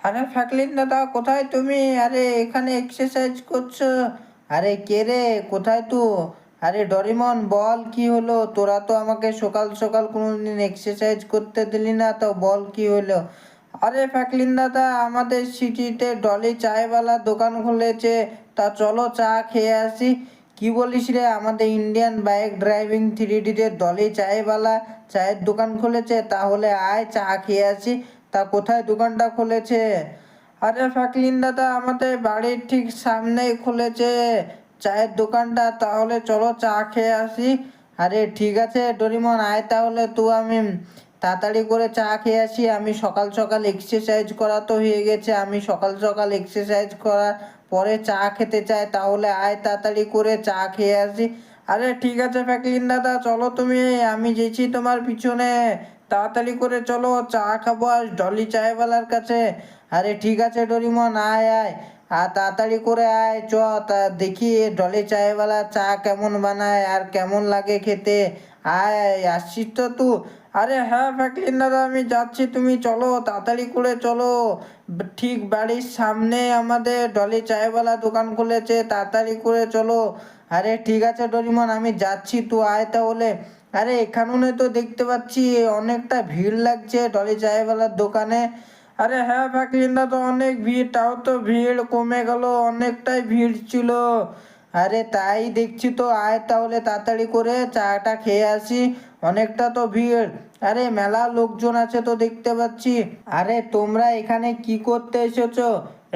আরে ফ্র্যাঙ্কলিন দাদা, কোথায় তুমি? আরে এখানে এক্সারসাইজ করছো? আরে কে রে? কোথায় তুই? আরে ডরিমন, বল কি হলো? তোরা তো আমাকে সকাল সকাল কোনোদিন এক্সারসাইজ করতে দিলি না, তো বল কি হলো? আরে ফ্র্যাঙ্কলিন দাদা, আমাদের সিটিতে ডলি চায়ওয়ালা দোকান খুলেছে, তা চলো চা খেয়ে আসি। কি বলিস রে? আমাদের Indian bike driving থ্রিডিতে Dolly chaiwala চায়ের দোকান খুলেছে, তাহলে আয় চা খেয়ে আসি। তা কোথায় দোকানটা খুলেছে? আরে ফ্র্যাঙ্কলিন দাদা, আমাদের বাড়ির ঠিক সামনেই খুলেছে চায়ের দোকানটা, তাহলে চলো চা খেয়ে আসি। আরে ঠিক আছে ডরিমন, আয় তাহলে। আমি তাড়াতাড়ি করে চা খেয়ে আসি। আমি সকাল সকাল এক্সারসাইজ করা তো হয়ে গেছে, আমি সকাল সকাল এক্সারসাইজ করার পরে চা খেতে চাই, তাহলে আয় তাড়াতাড়ি করে চা খেয়ে আসি। আরে ঠিক আছে ফ্র্যাঙ্কলিন দাদা, চলো তুমি, আমি যেছি তোমার পিছনে। তাড়াতাড়ি করে চলো, চা খাবো আর ডলি চায়ওয়ালার কাছে। আরে ঠিক আছে ডরিমন, আয় আয়। আর তাড়াতাড়ি করে আয়, তা দেখি ডলি চায়ওয়ালা চা কেমন বানায় আর কেমন লাগে খেতে। আয় আয়, আসছিস তো তুই? আরে হ্যাঁ ফ্র্যাঙ্কলিন দাদা, আমি যাচ্ছি, তুমি চলো তাড়াতাড়ি করে চলো। ঠিক বাড়ির সামনে আমাদের ডলি চায়ওয়ালা দোকান খুলেছে, তাড়াতাড়ি করে চলো। আরে ঠিক আছে ডরিমন, আমি যাচ্ছি, তুই আয় তাহলে। আরে এখানে তো দেখতে পাচ্ছি অনেকটা ভিড় লাগছে ডলি চায়ওয়ালার দোকানে। আরে হ্যাঁ ফ্র্যাঙ্কলিন দাদা, অনেক ভিড়, তাও তো ভিড় কমে গেল, অনেকটাই ভিড় ছিল। আরে তাই দেখছি তো, আয় তাহলে তাড়াতাড়ি করে চাটা খেয়ে আসি। অনেকটা তো ভিড়। আরে মেলা লোকজন আছে তো দেখতে পাচ্ছি। আরে তোমরা এখানে কি করতে এসেছো?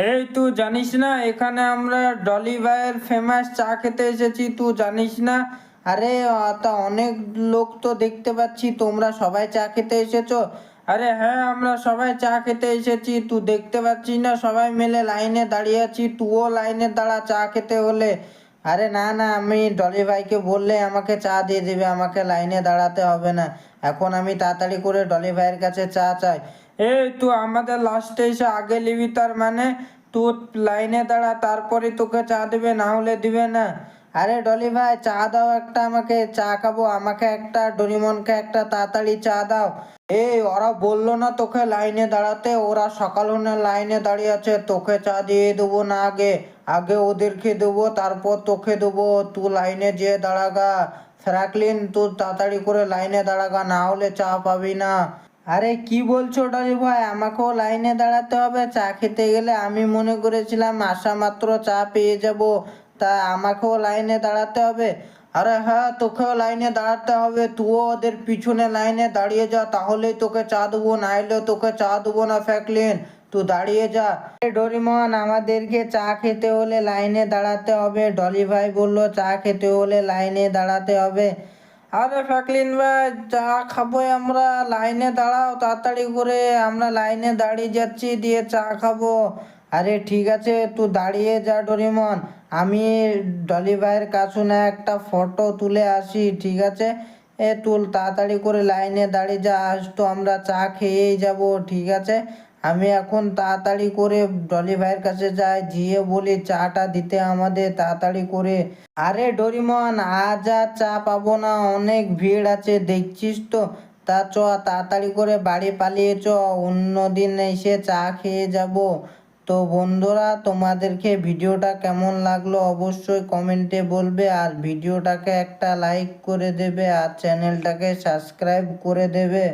এই তুই জানিস না এখানে আমরা ডলি ভাইয়ের ফেমাস চা খেতে এসেছি, তুই জানিস না? আরে তা অনেক লোক তো দেখতে পাচ্ছি, তোমরা সবাই চা খেতে এসেছো? আরে হ্যাঁ, আমরা সবাই চা খেতে এসেছি, তুই দেখতে পাচ্ছিস না সবাই মিলে লাইনে দাঁড়িয়ে আছি, তুইও লাইনে দাঁড়া চা খেতে হলে। আরে না না, আমি ডলি ভাইকে বললে আমাকে চা দিয়ে দেবে, আমাকে লাইনে দাঁড়াতে হবে না। এখন আমি তাড়াতাড়ি করে ডলি ভাইয়ের কাছে চা চাই। এই তুই আমাদের লাস্টে এসে আগে নিবি, তার মানে তুই লাইনে দাঁড়া, তারপরে তোকে চা দেবে, না হলে দিবে না। আরে ডলি ভাই, চা দাও একটা, আমাকে চা খাবো, আমাকে একটা, ডরিমনকে একটা, তাড়াতাড়ি চা দাও। এই ওরা বললো না তোকে লাইনে দাঁড়াতে? ওরা সকাল হলে লাইনে দাঁড়িয়ে আছে, তোকে চা দিয়ে দেবো না আগে? আগে ওদেরকে দেবো, তারপর তোকে দেবো, তুই লাইনে যেয়ে দাঁড়াগা। ফ্র্যাঙ্কলিন, তুই তাড়াতাড়ি করে লাইনে দাঁড়াগা, না হলে চা পাবি না। আরে কি বলছো ডলি ভাই, আমাকেও লাইনে দাঁড়াতে হবে চা খেতে গেলে? আমি মনে করেছিলাম আসা মাত্র চা পেয়ে যাব, তা আমাকেও লাইনে দাঁড়াতে হবে? আরে হ্যাঁ, তোকেও লাইনে দাঁড়াতে হবে, তুইও ওদের পিছনে লাইনে দাঁড়িয়ে যা, তাহলেই তোকে চা দেবো, নাইলে তোকে চা দেবো না ফ্র্যাঙ্কলিন। তুই দাঁড়িয়ে যা। ডরিমন, আমাদেরকে চা খেতে হলে লাইনে দাঁড়াতে হবে, ডলি ভাই বললো চা খেতে হলে লাইনে দাঁড়াতে হবে। আরে ফ্র্যাঙ্কলিন ভাই, চা খাবো আমরা, লাইনে দাঁড়াও তাড়াতাড়ি করে, আমরা লাইনে দাঁড়িয়ে যাচ্ছি, দিয়ে চা খাবো। আরে ঠিক আছে, তুই দাঁড়িয়ে যা ডরিমন, আমি ডলি ভাইয়ের কাছে না একটা ফটো তুলে আসি, ঠিক আছে? তুই তাড়াতাড়ি করে লাইনে দাঁড়িয়ে যা, আজ তো আমরা চা খেয়েই যাব, ঠিক আছে? আমি এখন তাড়াতাড়ি করে ডলি ভাইয়ের কাছে যাই, গিয়ে বলি চাটা দিতে আমাদের তাড়াতাড়ি করে। আরে ডরিমন, আজ আর চা পাবো না, অনেক ভিড় আছে দেখছিস তো। তা চ, তাড়াতাড়ি করে বাড়ি পালিয়ে চ, অন্য দিন এসে চা খেয়ে যাব। তো বন্ধুরা, তোমাদেরকে ভিডিওটা কেমন লাগলো অবশ্যই কমেন্টে বলবে, আর ভিডিওটাকে একটা লাইক করে দেবে, আর চ্যানেলটাকে সাবস্ক্রাইব করে দেবে।